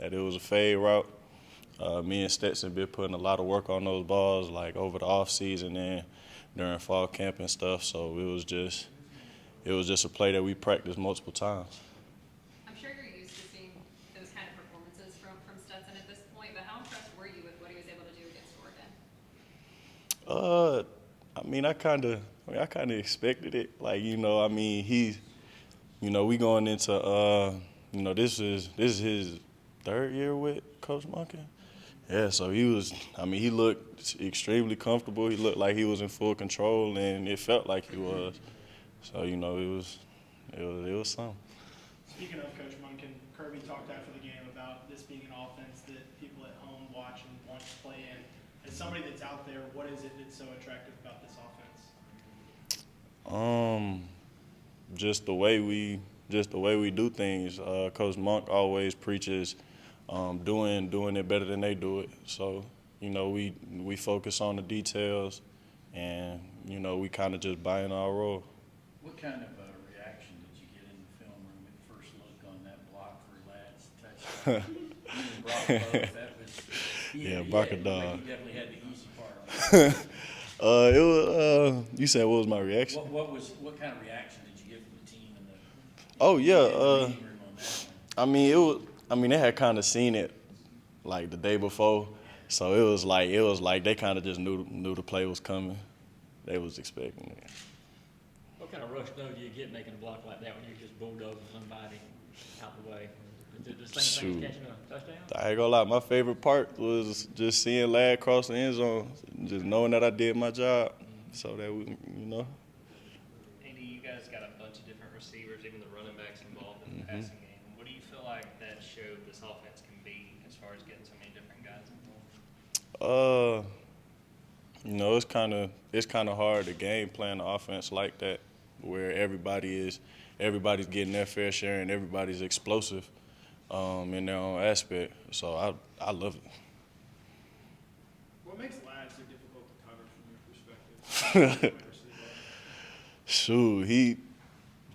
that it was a fade route. Me and Stetson been putting a lot of work on those balls, like over the off season and during fall camp and stuff. So it was just a play that we practiced multiple times. I'm sure you're used to seeing those kind of performances from Stetson at this point, but how impressed were you with what he was able to do against Oregon? I kind of expected it. Like, I mean, we going into, this is his third year with Coach Monken. Yeah, so he looked extremely comfortable. He looked like he was in full control, and it felt like he was. So, it was something. Speaking of Coach Munkin, Kirby talked after the game about this being an offense that people at home watch and want to play in. As somebody that's out there, what is it that's so attractive about this offense? Just the way we do things. Coach Monk always preaches doing it better than they do it. So, we focus on the details, and we kind of just buy in our role. What kind of reaction did you get in the film room at first look on that block for Lad's touchdown? That was Yeah, Barker dog. You definitely had the easy part on that. It was. You said what was my reaction? What kind of reaction did you get from the team in the? Oh yeah. Meeting room on that one? I mean, they had kind of seen it like the day before, so it was like they kind of just knew the play was coming. They was expecting it. What kind of rush though do you get making a block like that when you're just bulldozing somebody out the way? Is it the same thing as catching a touchdown? I ain't gonna lie, my favorite part was just seeing Lad cross the end zone, just knowing that I did my job, so that we. Andy, you guys got a bunch of different receivers, even the running backs involved in the passing game. What do you feel like that showed this offense can be as far as getting so many different guys involved? It's kind of hard to game plan the offense like that, where everybody's getting their fair share and everybody's explosive in their own aspect. So I love it. What makes Lad so difficult to cover from your perspective? Shoot,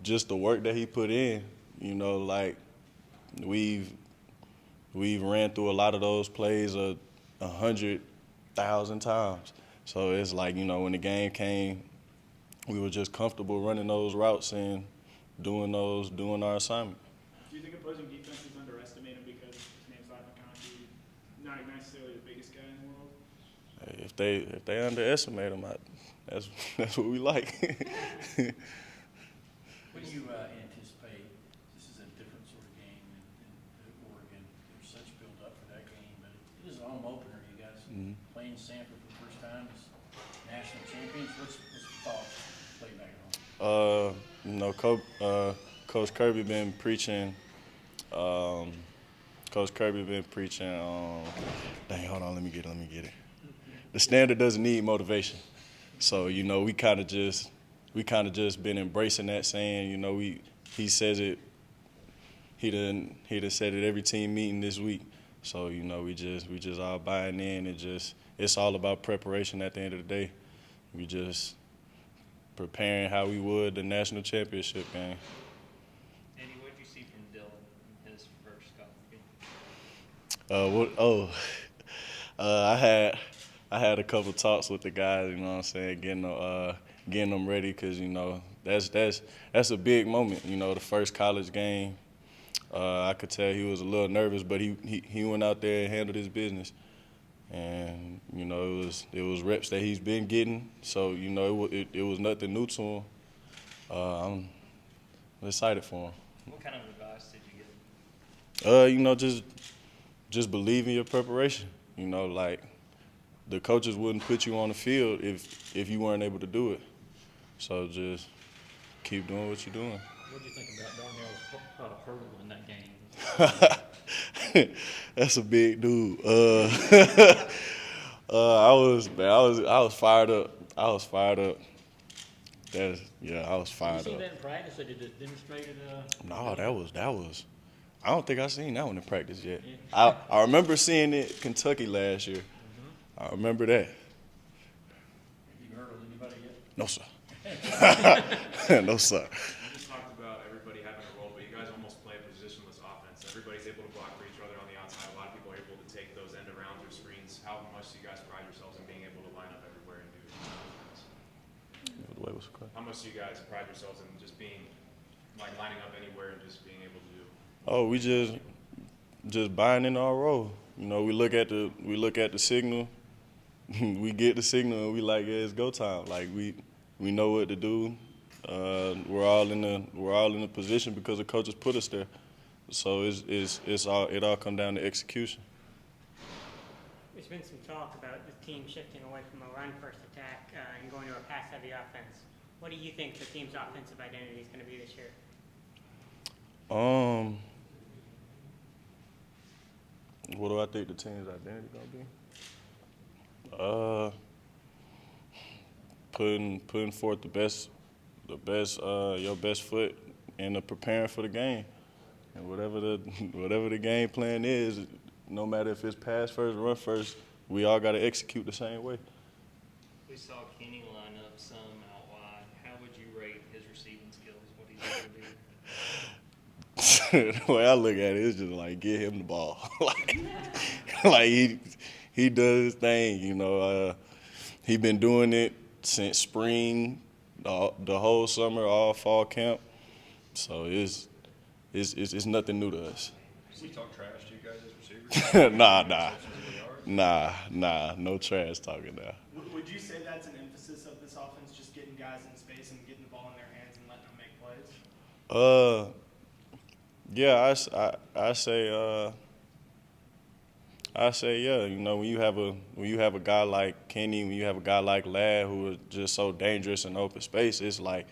just the work that he put in. Like we've ran through a lot of those plays 100,000 times. So it's like, when the game came, we were just comfortable running those routes and doing our assignment. Do you think opposing defenses underestimate him because his name's Lat McConkey, not necessarily the biggest guy in the world? Hey, if they underestimate him, that's what we like. What do you anticipate? This is a different sort of game in Oregon. There's such build up for that game, but it is a home opener. You guys playing Sanford for the first time as national champions. What's the thought? Play back at home. Coach Kirby been preaching. Dang, hold on, let me get it. The standard doesn't need motivation, so we kind of just been embracing that, saying he says it. He done said it every team meeting this week, so we just all buying in. It's all about preparation at the end of the day. We just preparing how we would the national championship game. Andy, what did you see from Dylan in his first couple games? I had a couple talks with the guys. Getting them ready because that's a big moment. The first college game. I could tell he was a little nervous, but he went out there and handled his business. And it was reps that he's been getting, so it was nothing new to him. I'm excited for him. What kind of advice did you give him? Just believe in your preparation. Like the coaches wouldn't put you on the field if you weren't able to do it. So just keep doing what you're doing. What do you think about Darnell's hurdle in that game? That's a big dude. I was fired up. I was fired up. I was fired up. Did you see that in practice, or did it demonstrated? No, that was. I don't think I seen that one in practice yet. Yeah. I remember seeing it Kentucky last year. I remember that. Have you hurdled anybody yet? No, sir. No, sir. You just talked about everybody having a role, but you guys almost play a positionless offense. Everybody's able to block for each other on the outside. much do you guys pride yourselves in being able to line up everywhere and do offense? Wait, what's the question? How much do you guys pride yourselves in just being, like, lining up anywhere and just being able to do? Oh, we just buying into our role. You know, we look at the signal, we get the signal, and we like, yeah, it's go time. Like we know what to do. We're all in the position because the coaches put us there. So it all come down to execution. There's been some talk about the team shifting away from a run-first attack and going to a pass-heavy offense. What do you think the team's offensive identity is going to be this year? What do I think the team's identity gonna be? Putting forth your best foot and preparing for the game. And whatever the game plan is, no matter if it's pass first, run first, we all got to execute the same way. We saw Kenny line up some out wide. How would you rate his receiving skills? What he's able to do? The way I look at it, it's just like get him the ball. like he does his thing, you know. He been doing it since spring, the whole summer, all fall camp. So it's nothing new to us. Does he talk trash to you guys as receivers? Nah, no trash talking now. Would you say that's an emphasis of this offense, just getting guys in space and getting the ball in their hands and letting them make plays? Yeah, I say yeah. You know, when you have a guy like Kenny, when you have a guy like Ladd who are just so dangerous in open space, it's like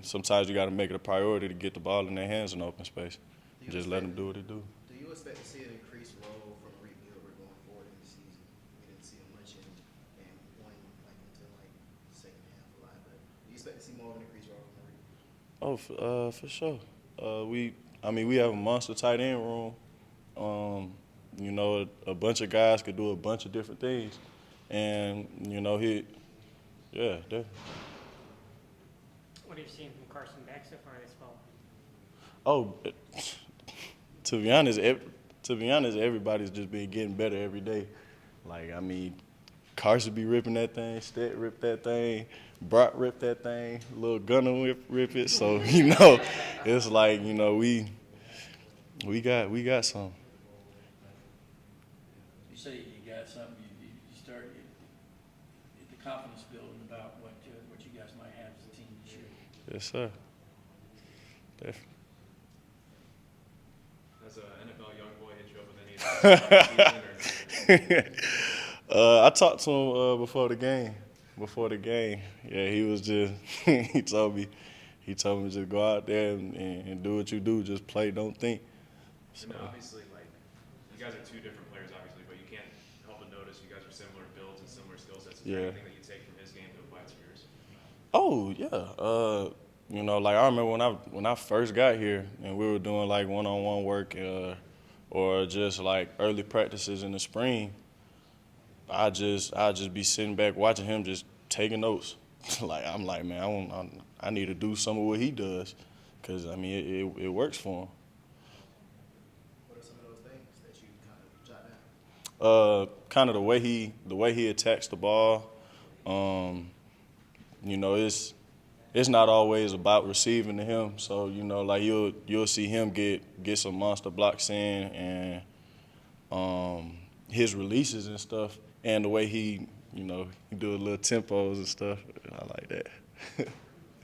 sometimes you got to make it a priority to get the ball in their hands in open space. Just let them do what they do. Do you expect to see an increased role from Reed Gilbert going forward in the season? We didn't see him much in one until the second half a lot, but do you expect to see more of an increased role from Reed? Oh, for sure. We have a monster tight end room. You know, a bunch of guys could do a bunch of different things, and you know definitely. What have you seen from Carson Beck so far this fall? Oh, to be honest, everybody's just been getting better every day. Like, I mean, Carson be ripping that thing, Stet rip that thing, Brock rip that thing, Lil Gunner rip it. So, you know, it's like, you know, we got some. You say you got something, you start the confidence building about what you guys might have as a team this year. Yes, sir. Definitely. Has an NFL young boy hit you up with any I talked to him before the game. Yeah, he was just he told me just go out there and do what you do, just play, don't think. So. And obviously, like, you guys are two different players, obviously, but you can't help but notice you guys are similar builds and similar skill sets. Is there anything that you take from his game to apply to yours? Oh yeah. You know, like I remember when I first got here and we were doing like one-on-one work or just like early practices in the spring. I just be sitting back watching him just taking notes. Like I'm like, man, I need to do some of what he does, because I mean it works for him. What are some of those things that you kind of jot down? Kind of the way he attacks the ball. You know, it's not always about receiving to him. So, you know, like you'll see him get some monster blocks in, and his releases and stuff, and the way he do a little tempos and stuff. I like that. Who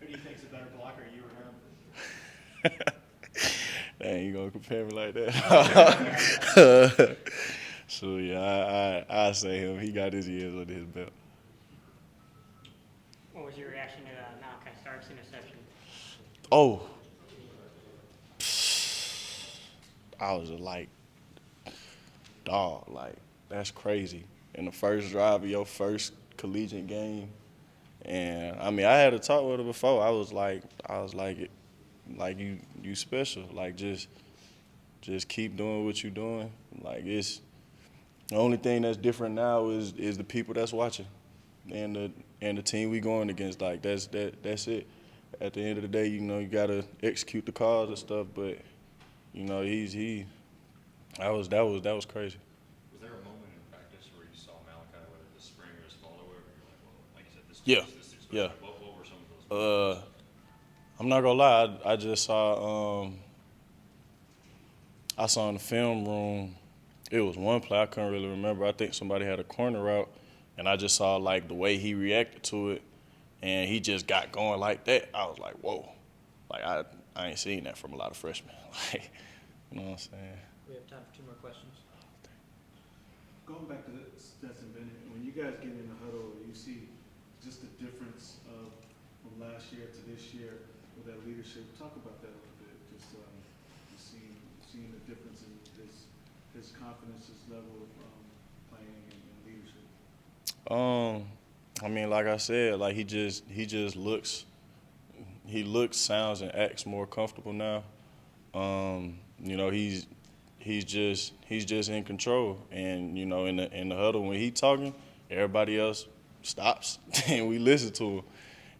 do you think's a better blocker, you or him? Dang, you gonna compare me like that? So yeah, I say him. He got his years under his belt. What was your reaction to Malachi Stark's interception? Oh, I was like, dog, like that's crazy. In the first drive of your first collegiate game, and I mean, I had a talk with her before. I was like, you special. Like just keep doing what you're doing. Like it's the only thing that's different now is the people that's watching, and the team we going against. Like that's it. At the end of the day, you know, you gotta execute the calls and stuff. But you know, that was crazy. Was there a moment in practice where Yeah, Just explain yeah. What were some of those? I'm not gonna lie. I just saw. I saw in the film room. It was one play I couldn't really remember. I think somebody had a corner route, and I just saw like the way he reacted to it, and he just got going like that. I was like, whoa, like I ain't seen that from a lot of freshmen. Like, you know what I'm saying? We have time for 2 more questions. Going back to Stetson Bennett, when you guys get in the huddle, you see just the difference of from last year to this year with that leadership. Talk about that a little bit. Just seeing the difference in his confidence, his level of playing and leadership. I mean, like I said, like he just looks, sounds, and acts more comfortable now. You know, he's just in control, and you know, in the huddle when he talking, everybody else stops and we listen to him,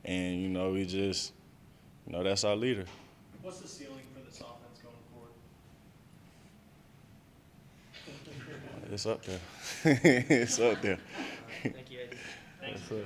and you know, that's our leader. What's the ceiling for this offense going forward? It's up there. It's up there. Thank you, Eddie. Thanks. Yes, sir.